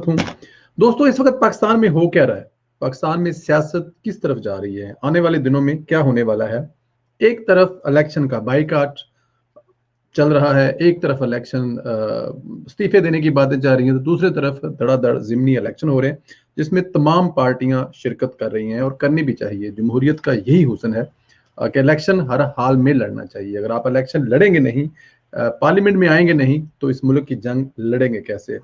हूँ। दोस्तों, इस वक्त पाकिस्तान में हो क्या रहा है? पाकिस्तान में सियासत किस तरफ जा रही है? आने वाले दिनों में क्या होने वाला है? एक तरफ इलेक्शन का बाइकाट चल रहा है, एक तरफ इलेक्शन इस्तीफे देने की बातें जा रही हैं, तो दूसरी तरफ धड़ाधड़ ज़िमनी इलेक्शन हो रहे हैं, जिसमें तमाम पार्टियां शिरकत कर रही हैं और करनी भी चाहिए। जमहूरियत का यही हुस्न है कि इलेक्शन हर हाल में लड़ना चाहिए। अगर आप इलेक्शन लड़ेंगे नहीं, पार्लियामेंट में आएंगे नहीं, तो इस मुल्क की जंग लड़ेंगे कैसे?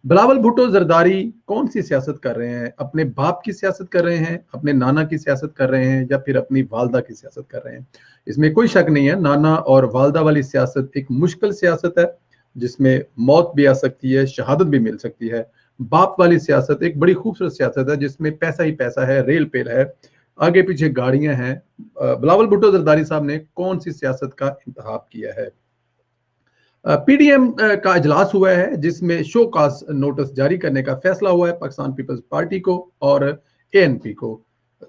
बिलावल भुट्टो जरदारी कौन सी सियासत कर रहे हैं? अपने बाप की सियासत कर रहे हैं, अपने नाना की सियासत कर रहे हैं, या फिर अपनी वालदा की सियासत कर रहे हैं? इसमें कोई शक नहीं है, नाना और वालदा वाली सियासत एक मुश्किल सियासत है, जिसमें मौत भी आ सकती है, शहादत भी मिल सकती है। बाप वाली सियासत एक बड़ी खूबसूरत सियासत है, जिसमें पैसा ही पैसा है, रेल पेल है, आगे पीछे गाड़ियां हैं। बिलावल भुट्टो जरदारी साहब ने कौन सी सियासत का इंतखाब किया है? पीडीएम का इजलास हुआ है, जिसमें शो काज नोटिस जारी करने का फैसला हुआ है पाकिस्तान पीपल्स पार्टी को और एएनपी को,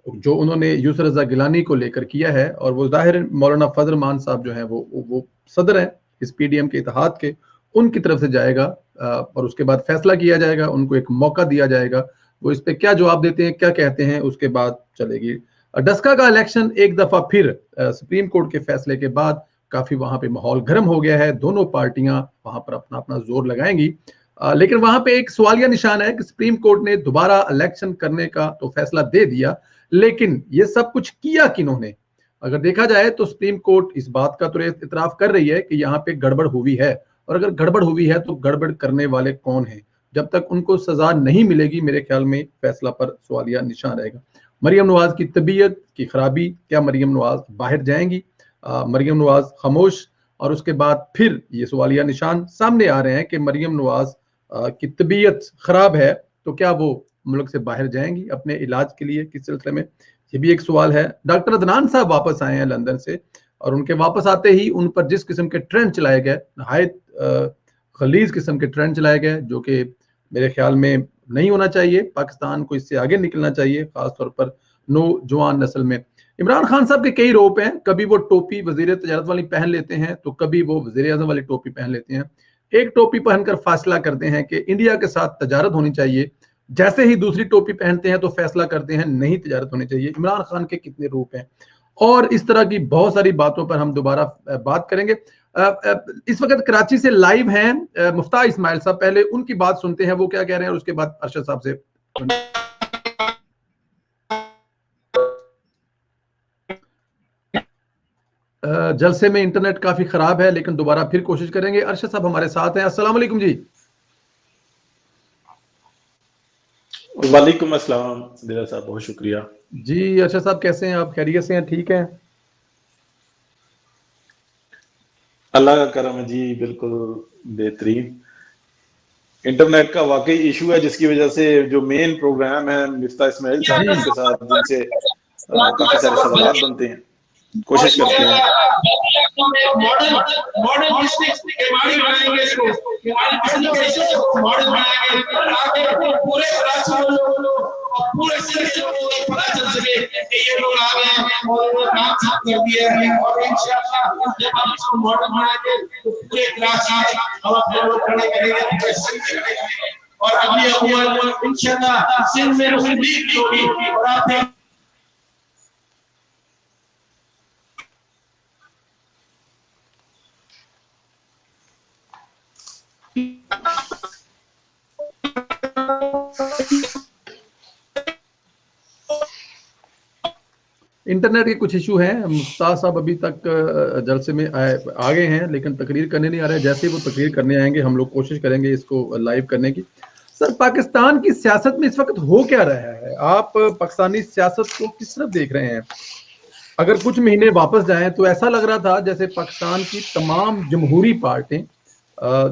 जो उन्होंने यूसुफ रजा गिलानी को लेकर किया है। और वो जाहिर मौलाना फजल मान साहब जो हैं वो सदर हैं इस पीडीएम के इत्तेहाद के, उनकी तरफ से जाएगा और उसके बाद फैसला किया जाएगा, उनको एक मौका दिया जाएगा। वो इस पे क्या जवाब देते हैं, क्या कहते हैं, उसके बाद चलेगी। डस्का का इलेक्शन एक दफा फिर सुप्रीम कोर्ट के फैसले के बाद काफी वहां पे माहौल गर्म हो गया है। दोनों पार्टियां वहां पर अपना अपना जोर लगाएंगी, लेकिन वहां पे एक सवालिया निशान है कि सुप्रीम कोर्ट ने दोबारा इलेक्शन करने का तो फैसला दे दिया, लेकिन ये सब कुछ किया किन्होंने? अगर देखा जाए तो सुप्रीम कोर्ट इस बात का तो इतराफ कर रही है कि यहाँ पे गड़बड़ हुई है, और अगर गड़बड़ हुई है तो गड़बड़ करने वाले कौन है? जब तक उनको सजा नहीं मिलेगी, मेरे ख्याल में फैसला पर सवालिया निशान रहेगा। मरियम नवाज की तबीयत की खराबी, क्या मरियम नवाज बाहर जाएंगी? मरियम नवाज खामोश, और उसके बाद फिर ये सवालिया निशान सामने आ रहे हैं कि मरियम नवाज की तबीयत खराब है, तो क्या वो मुल्क से बाहर जाएंगी अपने इलाज के लिए? किस सिलसिले में, ये भी एक सवाल है। डॉक्टर अदनान साहब वापस आए हैं लंदन से, और उनके वापस आते ही उन पर जिस किस्म के ट्रेंड चलाए गए, नहायत खलीज किस्म के ट्रेंड चलाए गए, जो कि मेरे ख्याल में नहीं होना चाहिए। पाकिस्तान को इससे आगे निकलना चाहिए, खासतौर पर नौजवान नस्ल में। इमरान खान साहब के कई रोप हैं, कभी वो टोपी वजीर तजारत वाली पहन लेते हैं, तो कभी वो वजीर आजम वाली टोपी पहन लेते हैं। एक टोपी पहनकर फैसला करते हैं कि इंडिया के साथ तजारत होनी चाहिए, जैसे ही दूसरी टोपी पहनते हैं तो फैसला करते हैं नहीं तजारत होनी चाहिए। इमरान खान के कितने रूप हैं, और इस तरह की बहुत सारी बातों पर हम दोबारा बात करेंगे। इस वक्त कराची से लाइव हैं मुफ्ता इस्माइल साहब, पहले उनकी बात सुनते हैं, वो क्या कह रहे हैं, और उसके बाद अरशद साहब से। जलसे में इंटरनेट काफी खराब है, लेकिन दोबारा फिर कोशिश करेंगे। अरशद साहब हमारे साथ हैं। अस्सलाम वालेकुम जी। वालेकुम अस्सलाम दिला साहब, बहुत शुक्रिया जी। अरशद साहब कैसे हैं आप? खैरियत से हैं? ठीक हैं? अल्लाह का करम है जी, बिल्कुल बेहतरीन। इंटरनेट का वाकई इशू है, जिसकी वजह से जो मेन प्रोग्राम है मिफ्ता इस्माइल साहब के साथ, जिनसे काफी सारे सवाल बनते हैं, कोशिश करते हैं। मॉडर्न मिस्टेक्स के बारे में बनाएंगे इसको, मॉडर्न बनाएंगे ताकि पूरे कराची पूरे सिलसिले को पता चल सके कि ये लोग आ गए हैं और वो काम सब कर दिया है। और इंशाअल्लाह जब हम इसको मॉडर्न बनाएंगे तो पूरे कराची हम अपने लोग खड़े करेंगे और अगली हुकूमत इंशाअल्लाह सिंध में मुस्लिम लीग की होगी। और आप इंटरनेट के कुछ इशू हैं। मुफ्ता साहब अभी तक जलसे में आ गए हैं, लेकिन तकरीर करने नहीं आ रहे। जैसे ही वो तकरीर करने आएंगे हम लोग कोशिश करेंगे इसको लाइव करने की। सर, पाकिस्तान की सियासत में इस वक्त हो क्या रहा है? आप पाकिस्तानी सियासत को किस तरफ देख रहे हैं? अगर कुछ महीने वापस जाएं तो ऐसा लग रहा था जैसे पाकिस्तान की तमाम जमहूरी पार्टियां,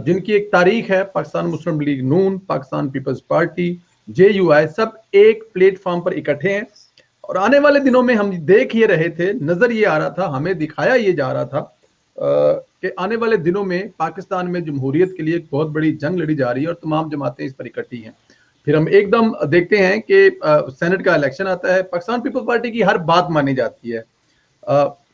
जिनकी एक तारीख है, पाकिस्तान मुस्लिम लीग नून, पाकिस्तान पीपल्स पार्टी, JUI, सब एक प्लेटफॉर्म पर इकट्ठे हैं। और आने वाले दिनों में हम देख ये रहे थे, नजर ये आ रहा था, हमें दिखाया ये जा रहा था कि आने वाले दिनों में पाकिस्तान में जमहूरियत के लिए एक बहुत बड़ी जंग लड़ी जा रही है और तमाम जमातें इस पर इकट्ठी हैं। फिर हम एकदम देखते हैं कि सेनेट का इलेक्शन आता है, पाकिस्तान पीपल्स पार्टी की हर बात मानी जाती है,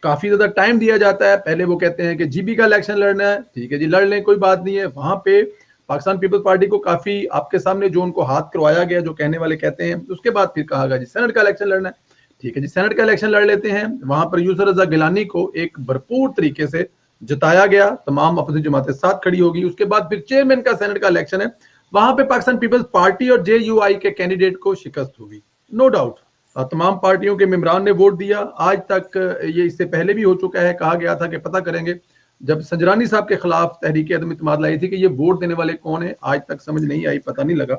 काफी ज्यादा टाइम दिया जाता है। पहले वो कहते हैं कि GB का इलेक्शन लड़ना है, ठीक है जी लड़ लें, कोई बात नहीं है। वहां पे पाकिस्तान पीपल्स पार्टी को काफी आपके सामने जो उनको हाथ करवाया गया, जो कहने वाले कहते हैं, उसके बाद फिर कहा गया जी सेनेट का इलेक्शन लड़ना है, ठीक है जी सेनेट का इलेक्शन लड़ लेते हैं। वहां पर यूसुफ रजा गिलानी को एक भरपूर तरीके से जिताया गया, तमाम अपोजिशन जमातें साथ खड़ी होगी। उसके बाद फिर चेयरमैन का सेनेट का इलेक्शन है, वहां पे पाकिस्तान पीपल्स पार्टी और JUI के कैंडिडेट को शिकस्त होगी, नो डाउट। तमाम पार्टियों के मेंबरान ने वोट दिया। आज तक ये इससे पहले भी हो चुका है, कहा गया था कि पता करेंगे, जब संजरानी साहब के खिलाफ तहरीक अदम इत्मीनाद लाई थी कि ये वोट देने वाले कौन है, आज तक समझ नहीं आई, पता नहीं लगा।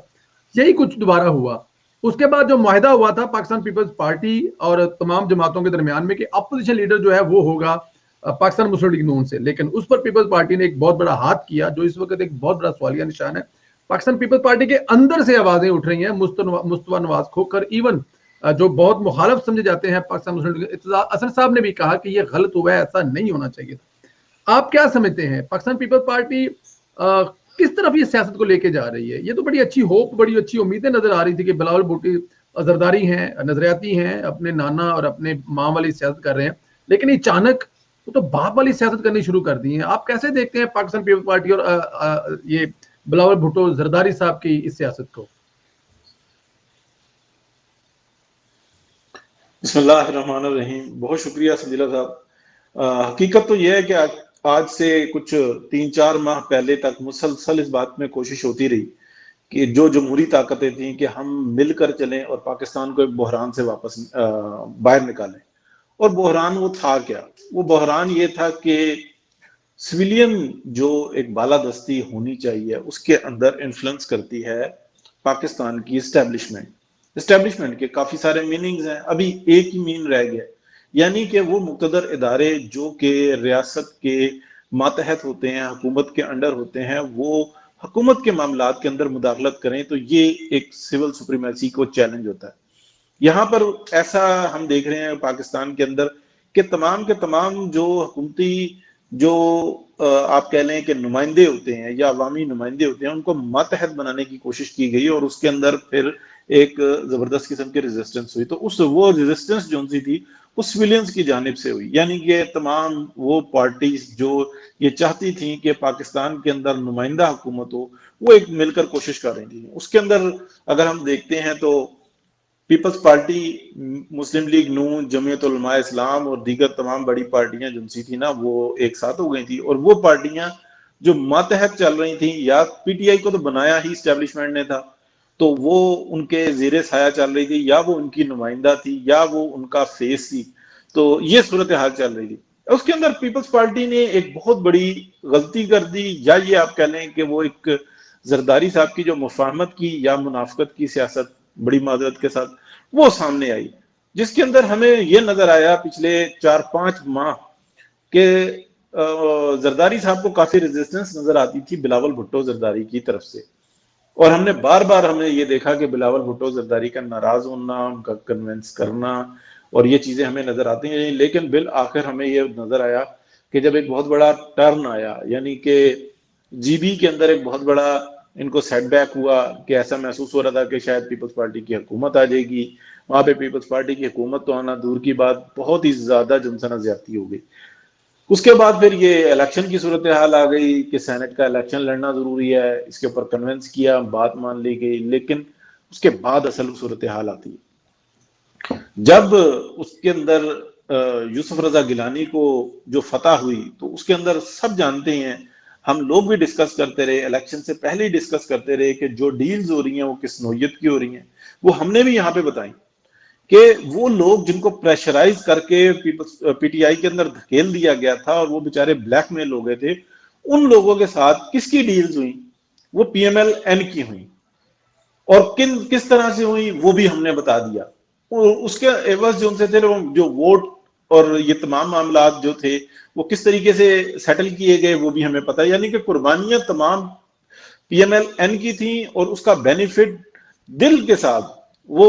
यही कुछ दोबारा हुआ। उसके बाद जो मुआहदा हुआ था पाकिस्तान पीपल्स पार्टी और तमाम जमातों के दरमियान में कि अपोजिशन लीडर जो है वो होगा पाकिस्तान मुस्लिम लीग नून से, लेकिन उस पर पीपल्स पार्टी ने एक बहुत बड़ा हाथ किया, जो इस वक्त एक बहुत बड़ा सवालिया निशान है। पाकिस्तान पीपल्स पार्टी के अंदर से आवाजें उठ रही हैं, मुस्तफा नवाज खोकर, इवन जो बहुत मुखालफ समझे जाते हैं पाकिस्तान मुस्लिम लीग, असद साहब ने भी कहा कि ये गलत हुआ है, ऐसा नहीं होना चाहिए था। आप क्या समझते हैं, पाकिस्तान पीपल्स पार्टी किस तरफ ये सियासत को लेके जा रही है? ये तो बड़ी अच्छी होप, बड़ी अच्छी उम्मीदें नजर आ रही थी कि बिलावल भुट्टो जरदारी हैं, नजरियाती हैं, अपने नाना और अपने माँ वाली सियासत कर रहे हैं, लेकिन अचानक वो तो बाप वाली सियासत करनी शुरू कर दी है। आप कैसे देखते हैं पाकिस्तान पीपल्स पार्टी और ये बिलावल भुट्टो जरदारी साहब की इस सियासत को? बिस्मिल्लाहिर्रहमानिर्रहीम। बहुत शुक्रिया संजीला साहब। हकीकत तो यह है कि आज से कुछ 3-4 माह पहले तक मुसलसल इस बात में कोशिश होती रही कि जो जमहूरी ताकतें थी कि हम मिलकर चलें और पाकिस्तान को एक बहरान से वापस बाहर निकालें। और बहरान वो था क्या? वो बहरान ये था कि सिविलियन जो एक बालादस्ती होनी चाहिए उसके अंदर इन्फ्लुएंस करती है पाकिस्तान की एस्टेब्लिशमेंट के काफी सारे मीनिंग्स हैं, अभी एक ही मीन रह गया, यानी कि वो मुक़्तदर इदारे जो कि रियासत के मातहत होते हैं, हुकूमत के अंडर होते हैं, वो हुकूमत के मामलात के अंदर मुदाखलत करें, तो ये एक सिविल सुप्रीमेसी को चैलेंज होता है। यहाँ पर ऐसा हम देख रहे हैं पाकिस्तान के अंदर कि तमाम के तमाम जो हुकूमती जो आप कह लें कि नुमाइंदे होते हैं या अवामी नुमाइंदे होते हैं, उनको मातहत बनाने की कोशिश की गई और उसके अंदर फिर एक जबरदस्त किस्म की रेजिस्टेंस हुई। तो वो रेजिस्टेंस जो सी थी वो सिविलियंस की जानिब से हुई, यानी कि तमाम वो पार्टीज जो ये चाहती थी कि पाकिस्तान के अंदर नुमाइंदा हुकूमत हो, वो एक मिलकर कोशिश कर रही थी। उसके अंदर अगर हम देखते हैं तो पीपल्स पार्टी, मुस्लिम लीग नून, जमीयत उलमा इस्लाम और दीगर तमाम बड़ी पार्टियां जो सी थी ना, वो एक साथ हो गई थी। और वो पार्टियां जो मातहत चल रही थी, या PTI को तो बनाया ही एस्टेब्लिशमेंट ने था, तो वो उनके ज़ेरे साया चल रही थी, या वो उनकी नुमाइंदा थी, या वो उनका फेस थी। तो ये सूरत हाल चल रही थी। उसके अंदर पीपल्स पार्टी ने एक बहुत बड़ी गलती कर दी, या ये आप कह लें कि वो एक जरदारी साहब की जो मुफाहमत की या मुनाफकत की सियासत बड़ी माजरत के साथ वो सामने आई, जिसके अंदर हमें ये नजर आया पिछले 4-5 माह के जरदारी साहब को काफी रेजिस्टेंस नजर आती थी बिलावल भुट्टो जरदारी की तरफ से। और हमने बार बार हमने ये देखा कि बिलावल भुट्टो जरदारी का नाराज होना, उनका कन्विंस करना, और ये चीजें हमें नजर आती हैं। लेकिन बिल आखिर हमें ये नजर आया कि जब एक बहुत बड़ा टर्न आया, यानी कि GB के अंदर एक बहुत बड़ा इनको सेटबैक हुआ कि ऐसा महसूस हो रहा था कि शायद पीपल्स पार्टी की हुकूमत आ जाएगी। वहां पे पीपल्स पार्टी की हुकूमत तो आना दूर की बात, बहुत ही ज्यादा जनसना ज्यादती हो गई। उसके बाद फिर ये इलेक्शन की सूरत हाल आ गई कि सेनेट का इलेक्शन लड़ना जरूरी है, इसके ऊपर कन्विंस किया, बात मान ली गई। लेकिन उसके बाद असल सूरत हाल आती है जब उसके अंदर यूसुफ रजा गिलानी को जो फतह हुई, तो उसके अंदर सब जानते हैं, हम लोग भी डिस्कस करते रहे, इलेक्शन से पहले ही डिस्कस करते रहे कि जो डील्स हो रही हैं वो किस नौयत की हो रही हैं। वो हमने भी यहाँ पे बताई कि वो लोग जिनको प्रेशराइज करके PTI के अंदर धकेल दिया गया था और वो बेचारे ब्लैकमेल हो गए थे, उन लोगों के साथ किसकी डील्स हुई? वो PMLN की हुई। और किस तरह से हुई वो भी हमने बता दिया। उसके एवज जो उनसे थे, जो वोट और ये तमाम मामला जो थे वो किस तरीके से सेटल किए गए वो भी हमें पता है। यानी कि कुर्बानियां तमाम PMLN की थी और उसका बेनिफिट दिल के साथ वो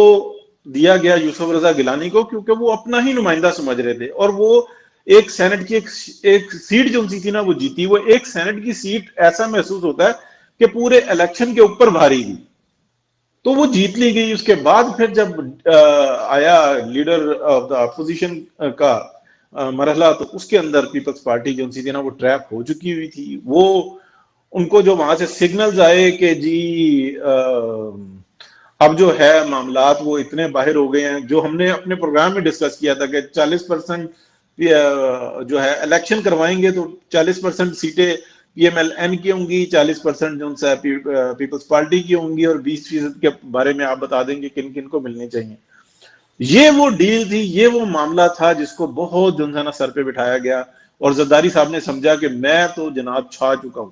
दिया गया यूसुफ रजा गिलानी को, क्योंकि वो अपना ही नुमाइंदा समझ रहे थे। और वो एक सेनेट की एक सीट जो थी ना वो जीती। वो एक सेनेट की सीट ऐसा महसूस होता है कि पूरे इलेक्शन के ऊपर भारी थी, तो वो जीत ली गई। उसके बाद फिर जब आया लीडर ऑफ द अपोजिशन का मरहला, तो उसके अंदर पीपल्स पार्टी जो थी ना वो ट्रैप हो चुकी हुई थी। वो ان کو جو وہاں سے سگنلز آئے کہ جی اب جو ہے معاملات وہ اتنے باہر ہو گئے ہیں، جو ہم نے اپنے پروگرام میں ڈسکس کیا تھا کہ 40% جو ہے الیکشن کروائیں گے تو 40% سیٹیں پی ایم ایل این کی ہوں گی، 40% جو ان سے پیپلز پارٹی کی ہوں گی، اور 20% کے بارے میں آپ بتا دیں گے کن کن کو ملنے چاہیے. یہ وہ ڈیل تھی، یہ وہ معاملہ تھا جس کو بہت جو ہے نا سر پہ بٹھایا گیا، اور زرداری صاحب نے سمجھا کہ میں تو جناب چھا چکا ہوں.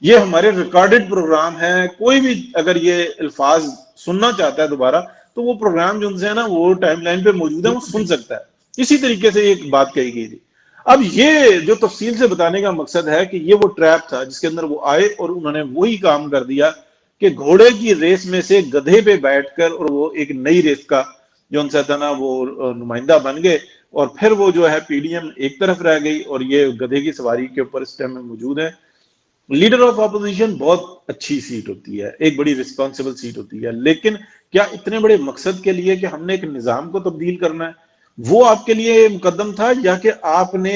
یہ ہمارے ریکارڈڈ پروگرام ہے، کوئی بھی اگر یہ الفاظ سننا چاہتا ہے دوبارہ تو وہ پروگرام جو ان سے ہے نا وہ ٹائم لائن پہ موجود ہے، وہ سن سکتا ہے. اسی طریقے سے ایک بات کہی گئی تھی. اب یہ جو تفصیل سے بتانے کا مقصد ہے کہ یہ وہ ٹریپ تھا جس کے اندر وہ آئے اور انہوں نے وہی کام کر دیا کہ گھوڑے کی ریس میں سے گدھے پہ بیٹھ کر، اور وہ ایک نئی ریس کا جو ان سے تھا نا وہ نمائندہ بن گئے، اور پھر وہ جو ہے پی ڈی ایم ایک طرف رہ گئی، اور یہ گدھے کی سواری کے اوپر اس ٹائم میں موجود ہے. لیڈر آف اپوزیشن بہت اچھی سیٹ ہوتی ہے، ایک بڑی ریسپانسبل سیٹ ہوتی ہے، لیکن کیا اتنے بڑے مقصد کے لیے کہ ہم نے ایک نظام کو تبدیل کرنا ہے وہ آپ کے لیے مقدم تھا، یا کہ آپ نے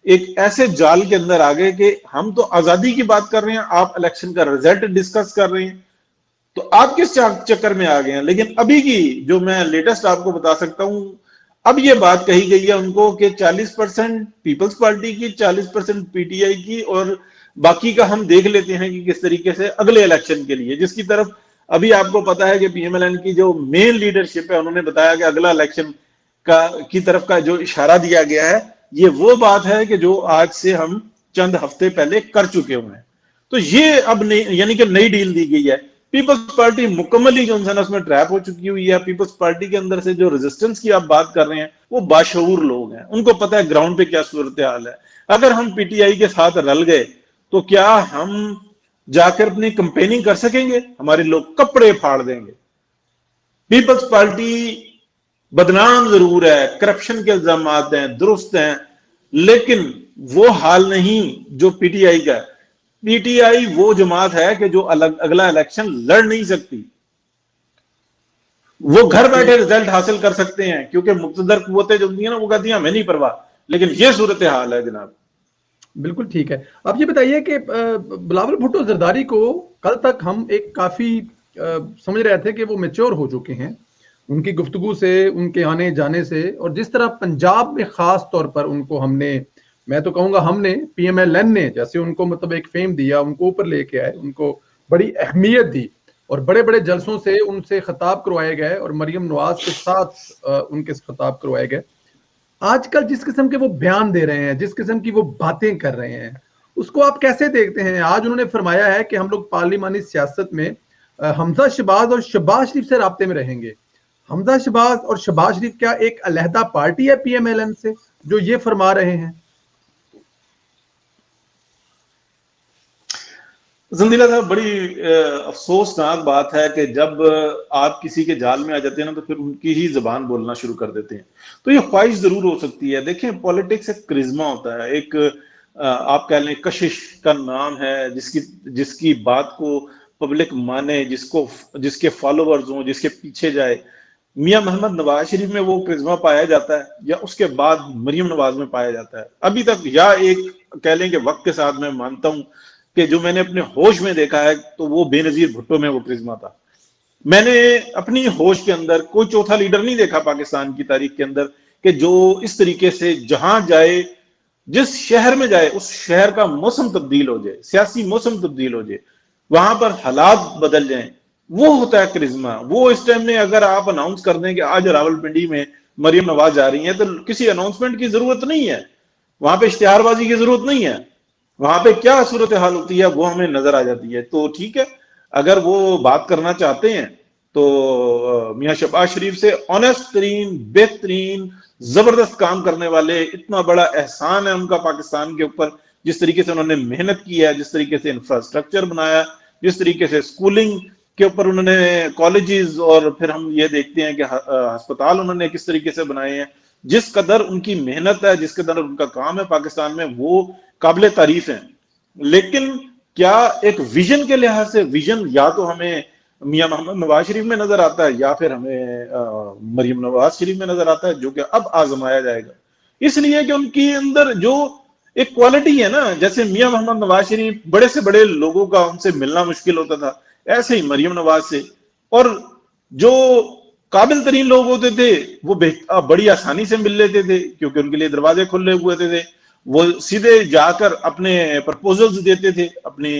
ایک ایسے جال کے اندر آ گئے کہ ہم تو آزادی کی بات کر رہے ہیں، آپ الیکشن کا رزلٹ ڈسکس کر رہے ہیں، تو آپ کس چکر میں آ گئے ہیں؟ لیکن ابھی کی جو میں لیٹسٹ آپ کو بتا سکتا ہوں، اب یہ بات کہی گئی ہے ان کو کہ 40% پیپلز پارٹی کی، 40% پی ٹی آئی کی، اور باقی کا ہم دیکھ لیتے ہیں کہ کس طریقے سے اگلے الیکشن کے لیے، جس کی طرف ابھی آپ کو پتا ہے کہ پی ایم ایل این کی جو مین لیڈرشپ ہے انہوں نے بتایا کہ اگلا الیکشن کی طرف کا جو اشارہ دیا گیا ہے یہ وہ بات ہے کہ جو آج سے ہم چند ہفتے پہلے کر چکے ہوئے ہیں. تو یہ اب یعنی کہ نئی ڈیل دی گئی ہے. پیپلز پارٹی مکملی جو اس میں ٹریپ ہو چکی ہوئی ہے. پیپلز پارٹی کے اندر سے جو ریزسٹنس کی آپ بات کر رہے ہیں وہ باشعور لوگ ہیں، ان کو پتہ ہے گراؤنڈ پہ کیا صورتحال ہے. اگر ہم پی ٹی آئی کے ساتھ رل گئے تو کیا ہم جا کر اپنی کمپیننگ کر سکیں گے؟ ہمارے لوگ کپڑے پھاڑ دیں گے. پیپلز پارٹی بدنام ضرور ہے، کرپشن کے الزامات ہیں، درست ہیں، لیکن وہ حال نہیں جو پی ٹی آئی کا ہے. پی ٹی آئی وہ جماعت ہے کہ جو اگلا الیکشن لڑ نہیں سکتی. وہ گھر بیٹھے رزلٹ حاصل کر سکتے ہیں کیونکہ مقتدر قوتیں جو ہوتی ہیں نا وہ کہتی ہیں ہمیں نہیں پرواہ، لیکن یہ صورتحال ہے جناب. بالکل ٹھیک ہے. اب یہ بتائیے کہ بلاول بھٹو زرداری کو کل تک ہم ایک کافی سمجھ رہے تھے کہ وہ میچور ہو چکے ہیں ان کی گفتگو سے، ان کے آنے جانے سے، اور جس طرح پنجاب میں خاص طور پر ان کو ہم نے، میں تو کہوں گا ہم نے، پی ایم ایل این نے جیسے ان کو مطلب ایک فیم دیا، ان کو اوپر لے کے آئے، ان کو بڑی اہمیت دی، اور بڑے بڑے جلسوں سے ان سے خطاب کروائے گئے، اور مریم نواز کے ساتھ ان کے خطاب کروائے گئے. آج کل جس قسم کے وہ بیان دے رہے ہیں، جس قسم کی وہ باتیں کر رہے ہیں، اس کو آپ کیسے دیکھتے ہیں؟ آج انہوں نے فرمایا ہے کہ ہم لوگ پارلیمانی سیاست میں حمزہ شہباز اور شہباز شریف سے رابطے میں رہیں گے. حمزہ شہباز اور شہباز شریف کیا ایک علیحدہ پارٹی ہے پی ایم ایل این سے جو یہ فرما رہے ہیں؟ زندیلا صاحب، بڑی افسوسناک بات ہے کہ جب آپ کسی کے جال میں آ جاتے ہیں نا تو پھر ان کی ہی زبان بولنا شروع کر دیتے ہیں. تو یہ خواہش ضرور ہو سکتی ہے. دیکھیں، پولیٹکس ایک کرزما ہوتا ہے، ایک آپ کہہ لیں کشش کا نام ہے، جس کی بات کو پبلک مانے، جس کے فالوورز ہوں، جس کے پیچھے جائے. میاں محمد نواز شریف میں وہ کرزما پایا جاتا ہے، یا اس کے بعد مریم نواز میں پایا جاتا ہے ابھی تک، یا ایک کہہ لیں کہ وقت کے ساتھ میں مانتا ہوں کہ جو میں نے اپنے ہوش میں دیکھا ہے تو وہ بے نظیر بھٹو میں وہ کرزما تھا. میں نے اپنی ہوش کے اندر کوئی چوتھا لیڈر نہیں دیکھا پاکستان کی تاریخ کے اندر کہ جو اس طریقے سے جہاں جائے، جس شہر میں جائے، اس شہر کا موسم تبدیل ہو جائے، سیاسی موسم تبدیل ہو جائے، وہاں پر حالات بدل جائیں، وہ ہوتا ہے کرزما. وہ اس ٹائم میں اگر آپ اناؤنس کر دیں کہ آج راولپنڈی میں مریم نواز جا رہی ہیں تو کسی اناؤنسمنٹ کی ضرورت نہیں ہے، وہاں پہ اشتہار بازی کی ضرورت نہیں ہے، وہاں پہ کیا صورتحال ہوتی ہے وہ ہمیں نظر آ جاتی ہے. تو ٹھیک ہے، اگر وہ بات کرنا چاہتے ہیں تو میاں شہباز شریف سے آنیسٹ ترین، بہترین، زبردست کام کرنے والے، اتنا بڑا احسان ہے ان کا پاکستان کے اوپر، جس طریقے سے انہوں نے محنت کی ہے، جس طریقے سے انفراسٹرکچر بنایا، جس طریقے سے سکولنگ کے اوپر انہوں نے کالجز، اور پھر ہم یہ دیکھتے ہیں کہ ہسپتال انہوں نے کس طریقے سے بنائے ہیں. جس قدر ان کی محنت ہے، جس قدر ان کا کام ہے پاکستان میں، وہ قابل تعریف ہیں. لیکن کیا ایک ویژن کے لحاظ سے، ویژن یا تو ہمیں میاں محمد نواز شریف میں نظر آتا ہے یا پھر ہمیں مریم نواز شریف میں نظر آتا ہے، جو کہ اب آزمایا جائے گا. اس لیے کہ ان کی اندر جو ایک کوالٹی ہے نا، جیسے میاں محمد نواز شریف بڑے سے بڑے لوگوں کا ان سے ملنا مشکل ہوتا تھا، ایسے ہی مریم نواز سے، اور جو قابل ترین لوگ ہوتے تھے وہ بڑی آسانی سے مل لیتے تھے کیونکہ ان کے لیے دروازے کھلے ہوئے تھے، وہ سیدھے جا کر اپنے پرپوزلز دیتے تھے، اپنے